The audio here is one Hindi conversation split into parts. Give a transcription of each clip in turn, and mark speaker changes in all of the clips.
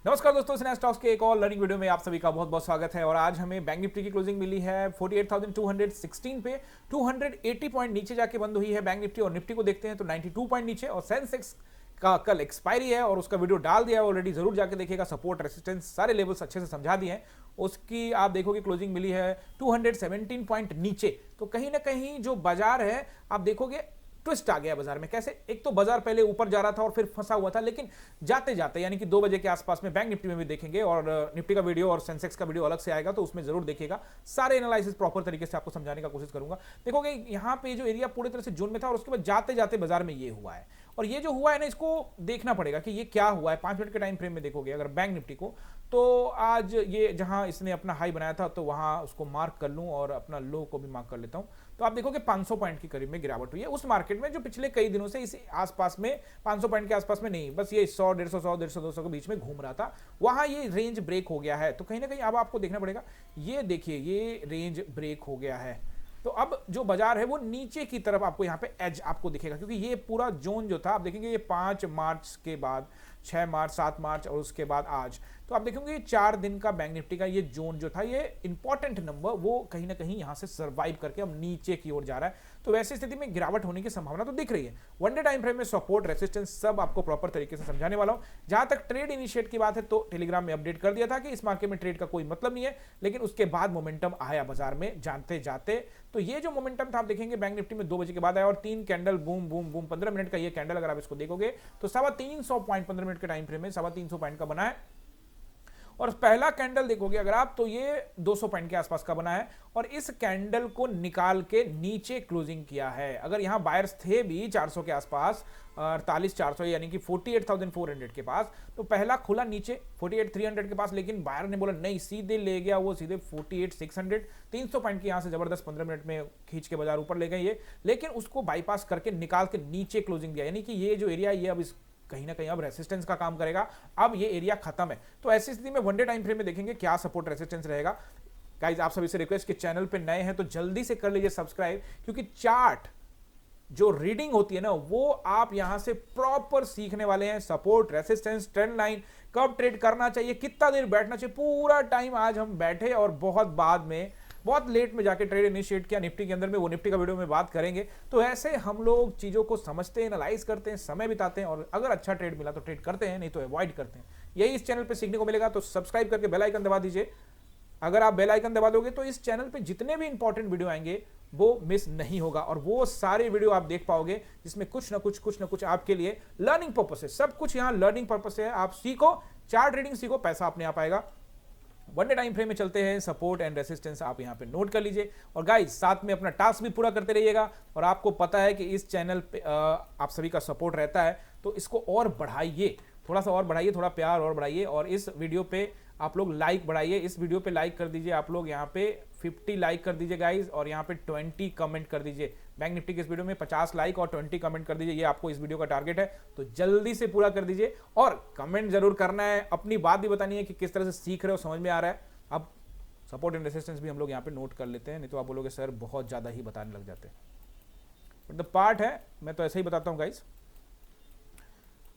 Speaker 1: नमस्कार दोस्तों, स्नैप स्टॉक्स के एक और लर्निंग वीडियो में आप सभी का बहुत बहुत स्वागत है। और आज हमें बैंक निफ्टी की क्लोजिंग मिली है 48,216 पे। 280 पॉइंट नीचे जाके बंद हुई है बैंक निफ्टी। और निफ्टी को देखते हैं तो 92 पॉइंट नीचे। और सेंसेक्स का कल एक्सपायरी है और उसका वीडियो डाल दिया है ऑलरेडी, जरूर जाके देखिएगा। सपोर्ट रेसिस्टेंस सारे लेवल्स अच्छे से समझा दिए हैं। उसकी आप देखोगे क्लोजिंग मिली है 217 पॉइंट नीचे। तो कहीं ना कहीं जो बाजार है आप देखोगे ट्विस्ट आ गया बाजार में। कैसे? एक तो बाजार पहले ऊपर जा रहा था और फिर फंसा हुआ था, लेकिन जाते जाते यानी कि 2 बजे के आसपास में बैंक निफ्टी में भी देखेंगे। और निफ्टी का वीडियो और सेंसेक्स का वीडियो अलग से आएगा तो उसमें जरूर देखिएगा। सारे एनालिसिस प्रॉपर तरीके से आपको समझाने का कोशिश करूंगा। देखोगे यहाँ पे जो एरिया पूरी तरह से जोन में था और उसके बाद जाते जाते बाजार में ये हुआ है। और ये जो हुआ है ना, इसको देखना पड़ेगा कि ये क्या हुआ है। 5 मिनट के टाइम फ्रेम में देखोगे अगर बैंक निफ्टी को, तो आज ये जहां इसने अपना हाई बनाया था तो वहां उसको मार्क कर लूं और अपना लो को भी मार्क कर लेता हूं, तो आप देखोगे 500 पॉइंट के करीब में गिरावट हुई है उस मार्केट में जो पिछले कई दिनों से इस आसपास में 500 पॉइंट के आसपास में नहीं, बस ये 100 150 200 के बीच में घूम रहा था। वहां ये रेंज ब्रेक हो गया है। तो कहीं ना कहीं अब आपको देखना पड़ेगा। ये देखिए, ये रेंज ब्रेक हो गया है। तो अब जो बाजार है वो नीचे की तरफ आपको यहाँ पे एज आपको दिखेगा, क्योंकि ये पूरा जोन जो था आप देखेंगे ये 5 मार्च के बाद 6 मार्च 7 मार्च और उसके बाद आज, तो आप देखेंगे ये 4 दिन का बैंक निफ्टी का ये जोन जो था, ये इंपॉर्टेंट नंबर, वो कहीं ना कहीं यहां से सर्वाइव करके अब नीचे की ओर जा रहा है। तो वैसी स्थिति में गिरावट होने की संभावना तो दिख रही है। वन डे टाइम फ्रेम में सपोर्ट रेसिस्टेंस सब आपको प्रॉपर तरीके से समझाने वाला हूं। जहां तक ट्रेड इनिशिएट की बात है तो टेलीग्राम में अपडेट कर दिया था कि इस मार्केट में ट्रेड का कोई मतलब नहीं है, लेकिन उसके बाद मोमेंटम आया बाजार में जानते जाते। तो ये जो मोमेंटम था आप देखेंगे बैंक निफ्टी में 2 बजे के बाद आया और 3 candle boom boom boom. 15 minute का ये कैंडल अगर आप इसको देखोगे तो 350 पॉइंट 15 मिनट के टाइम फ्रेम में 350 पॉइंट का बना है। और पहला कैंडल देखोगे अगर आप तो ये 200 पॉइंट के आसपास का बना है और इस कैंडल को निकाल के नीचे क्लोजिंग किया है। अगर यहां बायर्स थे भी 400 के आसपास, 48,400 यानी कि 48,400 के पास, तो पहला खुला नीचे 48,300 के पास, लेकिन बायर ने बोला नहीं, सीधे ले गया वो सीधे 48,600। 300 पॉइंट की यहां से जबरदस्त 15 मिनट में खींच के बाजार ऊपर ले गए ये, लेकिन उसको बाईपास करके निकाल के नीचे क्लोजिंग दिया। यानी कि ये जो एरिया ये अब इस कहीं ना कहीं अब रेसिस्टेंस का काम करेगा। अब ये एरिया खत्म है। तो ऐसी स्थिति में वन डे टाइम फ्रेम में देखेंगे क्या सपोर्ट रेसिस्टेंस रहेगा। गाइस आप सभी से रिक्वेस्ट कि चैनल पे नए हैं तो जल्दी से कर लीजिए सब्सक्राइब, क्योंकि चार्ट जो रीडिंग होती है ना वो आप यहां से प्रॉपर सीखने वाले हैं। सपोर्ट रेसिस्टेंस ट्रेंड लाइन, कब ट्रेड करना चाहिए, कितना देर बैठना चाहिए, पूरा टाइम आज हम बैठे और बहुत बाद में बहुत लेट में जाके ट्रेड इनिशिएट किया निफ्टी के अंदर में। वो निफ्टी का वीडियो में बात करेंगे। तो ऐसे हम लोग चीजों को समझते हैं, एनालाइज करते हैं, समय बिताते हैं और अगर अच्छा ट्रेड मिला तो ट्रेड करते हैं, नहीं तो अवॉइड करते हैं। यही इस चैनल पे सीखने को मिलेगा। तो सब्सक्राइब करके बेल आइकन दबा दीजिए। अगर आप बेल आइकन दबा दोगे तो इस चैनल पे जितने भी इंपॉर्टेंट वीडियो आएंगे वो मिस नहीं होगा और वो सारे वीडियो आप देख पाओगे जिसमें कुछ ना कुछ आपके लिए लर्निंग पर्पस है। सब कुछ यहां लर्निंग पर्पस है। आप सीखो, चार्ट रीडिंग सीखो, पैसा अपने आप आएगा। वन डे टाइम फ्रेम में चलते हैं। सपोर्ट एंड रेसिस्टेंस आप यहां पे नोट कर लीजिए और गाइस साथ में अपना टास्क भी पूरा करते रहिएगा। और आपको पता है कि इस चैनल पे आप सभी का सपोर्ट रहता है, तो इसको और बढ़ाइए, थोड़ा सा और बढ़ाइए, थोड़ा प्यार और बढ़ाइए। और इस वीडियो पे आप लोग लाइक बढ़ाइए। इस वीडियो पे लाइक कर दीजिए आप लोग, यहाँ पे 50 लाइक कर दीजिए गाइस, और यहाँ पे 20 कमेंट कर दीजिए। बैंक निफ्टी के इस वीडियो में 50 लाइक और 20 कमेंट कर दीजिए। ये आपको इस वीडियो का टारगेट है, तो जल्दी से पूरा कर दीजिए। और कमेंट जरूर करना है, अपनी बात भी बतानी है कि किस तरह से सीख रहे हो, समझ में आ रहा है। अब सपोर्ट एंड रेसिस्टेंस भी हम लोग यहाँ पे नोट कर लेते हैं, नहीं तो आप बोलोगे सर बहुत ज़्यादा ही बताने लग जाते हैं। बट द पार्ट है, मैं तो ऐसे ही बताता हूँ गाइस।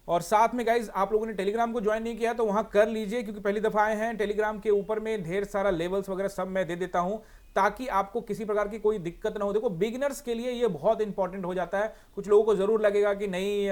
Speaker 1: और साथ में गाइज आप लोगों ने टेलीग्राम को ज्वाइन नहीं किया तो वहां कर लीजिए, क्योंकि पहली दफा आए हैं। टेलीग्राम के ऊपर में ढेर सारा लेवल्स वगैरह सब मैं दे देता हूं ताकि आपको किसी प्रकार की कोई दिक्कत ना हो। देखो बिगिनर्स के लिए ये बहुत इंपॉर्टेंट हो जाता है। कुछ लोगों को जरूर लगेगा कि नहीं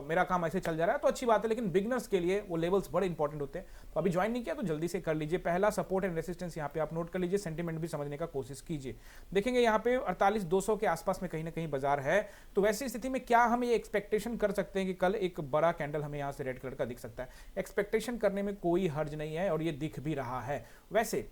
Speaker 1: मेरा काम ऐसे चल जा रहा है, तो अच्छी बात है, लेकिन बिगिनर्स के लिए वो लेवल्स बड़े इंपॉर्टेंट होते हैं। तो अभी ज्वाइन नहीं किया तो जल्दी से कर लीजिए। पहला सपोर्ट एंड रेसिस्टेंस यहाँ पे आप नोट कर लीजिए, सेंटीमेंट भी समझने का कोशिश कीजिए। देखेंगे यहाँ पे 48,200 के आसपास में कहीं ना कहीं बाजार है। तो वैसी स्थिति में क्या हम ये एक्सपेक्टेशन कर सकते हैं कि कल एक बड़ा कैंडल हमें यहाँ से रेड कलर का दिख सकता है। एक्सपेक्टेशन करने में कोई हर्ज नहीं है और ये दिख भी रहा है। वैसे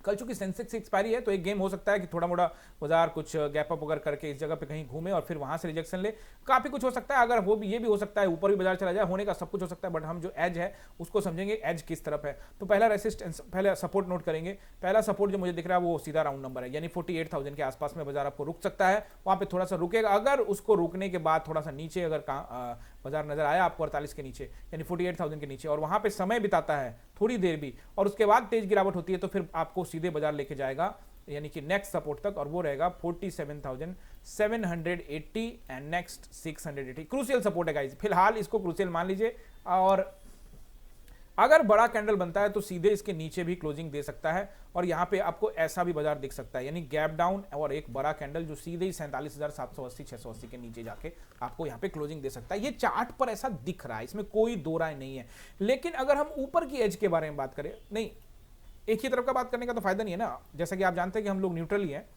Speaker 1: कल चूंकि सेंसेक्स की एक्सपायरी है तो एक गेम हो सकता है कि थोड़ा मोड़ा बाजार कुछ गैप अप वगैरह करके इस जगह पे कहीं घूमे और फिर वहां से रिजेक्शन ले। काफी कुछ हो सकता है। अगर वो भी ये भी हो सकता है ऊपर भी बाजार चला जाए, होने का सब कुछ हो सकता है। बट हम जो एज है उसको समझेंगे, एज किस तरफ है। तो पहला रेसिस्टेंस, पहला सपोर्ट नोट करेंगे। पहला सपोर्ट जो मुझे दिख रहा है वो सीधा राउंड नंबर है, यानी 48,000 के आसपास में बाजार आपको रुक सकता है। वहां पे थोड़ा सा रुकेगा। अगर उसको रुकने के बाद थोड़ा सा नीचे अगर बाजार नजर आया आपको 48 के नीचे, यानी 48,000 के नीचे, और वहां पे समय बिताता है थोड़ी देर भी, और उसके बाद तेज गिरावट होती है, तो फिर आपको सीधे बाजार लेके जाएगा यानी कि नेक्स्ट सपोर्ट तक, और वो रहेगा 47,780 एंड नेक्स्ट 680। क्रूशियल सपोर्ट है गाइस, फिलहाल इसको क्रूशियल मान लीजिए। और अगर बड़ा कैंडल बनता है तो सीधे इसके नीचे भी क्लोजिंग दे सकता है और यहां पे आपको ऐसा भी बाजार दिख सकता है, यानी गैप डाउन और एक बड़ा कैंडल जो सीधे ही 47,780 680 के नीचे जाके आपको यहां पे क्लोजिंग दे सकता है। ये चार्ट पर ऐसा दिख रहा है, इसमें कोई दो राय नहीं है। लेकिन अगर हम ऊपर की एज के बारे में बात करें, नहीं एक ही तरफ का बात करने का तो फायदा नहीं है ना, जैसा कि आप जानते हैं कि हम लोग न्यूट्रल ही हैं,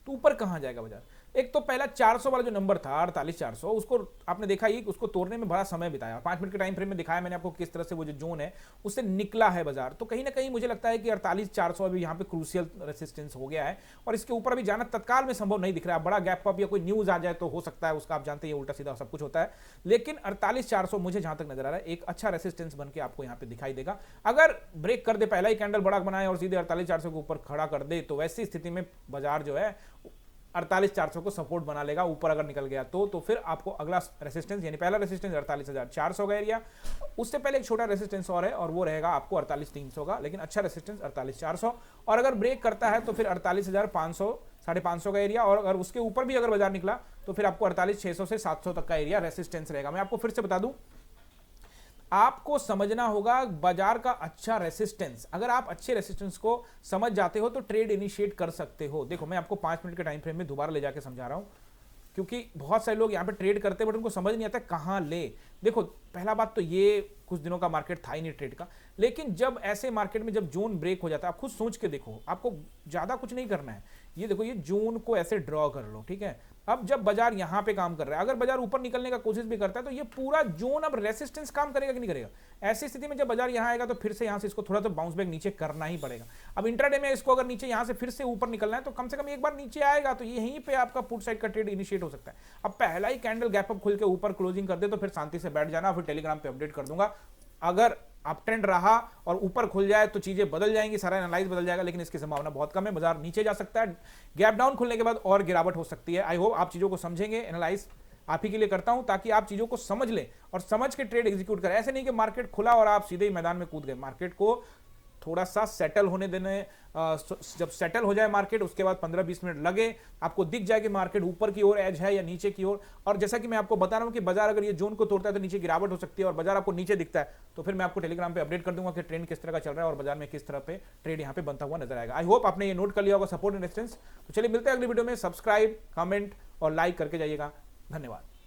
Speaker 1: तो ऊपर कहां जाएगा बाजार? एक तो पहला 400 वाला जो नंबर था 48,400, उसको आपने देखा ही उसको तोड़ने में बड़ा समय बिताया। 5 मिनट के टाइम फ्रेम में दिखाया मैंने आपको किस तरह से वो जो जोन है उससे निकला है बाजार। तो कहीं ना कहीं मुझे लगता है कि 48,400 अभी यहाँ पे क्रूशियल रेसिस्टेंस हो गया है और इसके ऊपर अभी जाना तत्काल में संभव नहीं दिख रहा है। बड़ा गैप अप या कोई न्यूज आ जाए तो हो सकता है, उसका आप जानते हैं उल्टा सीधा सब कुछ होता है। लेकिन 48,400 मुझे जहां तक नजर आ रहा है एक अच्छा रेसिस्टेंस बन के आपको यहाँ पे दिखाई देगा। अगर ब्रेक कर दे, पहला ही कैंडल बड़ा बनाए और सीधे 48,400 के ऊपर खड़ा कर दे, तो वैसी स्थिति में बाजार जो है 48,400 को सपोर्ट बना लेगा। ऊपर अगर निकल गया तो फिर आपको अगला रेसिस्टेंस, यानी पहला रेसिस्टेंस 48,400 का एरिया, उससे पहले एक छोटा रेसिस्टेंस और है और वो रहेगा आपको 48,300 का, लेकिन अच्छा रेसिस्टेंस 48,400। और अगर ब्रेक करता है तो फिर 48,500 550 का एरिया, और अगर उसके ऊपर भी अगर बाजार निकला तो फिर आपको 48,600 से 700 तक का एरिया रेसिस्टेंस रहेगा। मैं आपको फिर से बता दूं, आपको समझना होगा बाजार का अच्छा रेसिस्टेंस। अगर आप अच्छे रेसिस्टेंस को समझ जाते हो तो ट्रेड इनिशिएट कर सकते हो। देखो मैं आपको 5 मिनट के टाइम फ्रेम में दोबारा ले जाके समझा रहा हूं, क्योंकि बहुत सारे लोग यहां पे ट्रेड करते हैं बट उनको समझ नहीं आता कहां ले। देखो पहला बात तो ये कुछ दिनों का मार्केट था ही नहीं ट्रेड का, लेकिन जब ऐसे मार्केट में जब जोन ब्रेक हो जाता है, आप खुद सोच के देखो, आपको ज्यादा कुछ नहीं करना है। ये देखो ये जोन को ऐसे ड्रॉ कर लो, ठीक है। अब जब बाजार यहां पे काम कर रहा है, अगर बाजार ऊपर निकलने का कोशिश भी करता है तो ये पूरा जोन अब रेसिस्टेंस काम करेगा कि नहीं करेगा? ऐसी स्थिति में जब बाजार यहां आएगा तो फिर से यहां से इसको थोड़ा तो बाउंस बैक नीचे करना ही पड़ेगा। अब इंट्राडे में इसको अगर नीचे यहां से फिर से ऊपर निकलना है तो कम से कम एक बार नीचे आएगा तो यहीं पे आपका पुट साइड का ट्रेड इनिशिएट हो सकता है। अब पहला ही कैंडल गैप अप खुल के ऊपर क्लोजिंग कर दे तो फिर शांति से बैठ जाना, फिर टेलीग्राम पे अपडेट कर दूंगा। अगर अप ट्रेंड रहा और ऊपर खुल जाए तो चीजें बदल जाएंगी, सारा एनालाइज बदल जाएगा, लेकिन इसकी संभावना बहुत कम है। बाजार नीचे जा सकता है, गैप डाउन खुलने के बाद और गिरावट हो सकती है। आई होप आप चीजों को समझेंगे। एनालाइज आप ही के लिए करता हूं ताकि आप चीजों को समझ लें और समझ के ट्रेड एग्जीक्यूट करें। ऐसे नहीं कि मार्केट खुला और आप सीधे ही मैदान में कूद गए। मार्केट को थोड़ा सा सेटल होने देने, जब सेटल हो जाए मार्केट उसके बाद 15-20 मिनट लगे, आपको दिख जाए कि मार्केट ऊपर की ओर एज है या नीचे की ओर। और जैसा कि मैं आपको बता रहा हूं कि बाजार अगर ये जोन को तोड़ता है तो नीचे गिरावट हो सकती है, और बाजार आपको नीचे दिखता है तो फिर मैं आपको टेलीग्राम पे अपडेट कर दूंगा कि ट्रेंड किस तरह का चल रहा है और बाजार में किस तरह पे ट्रेड यहां पे बनता हुआ नजर आएगा। आई होप आपने ये नोट कर लिया होगा सपोर्ट एंड रेजिस्टेंस। तो चलिए मिलते हैं अगली वीडियो में। सब्सक्राइब, कमेंट और लाइक करके जाइएगा। धन्यवाद।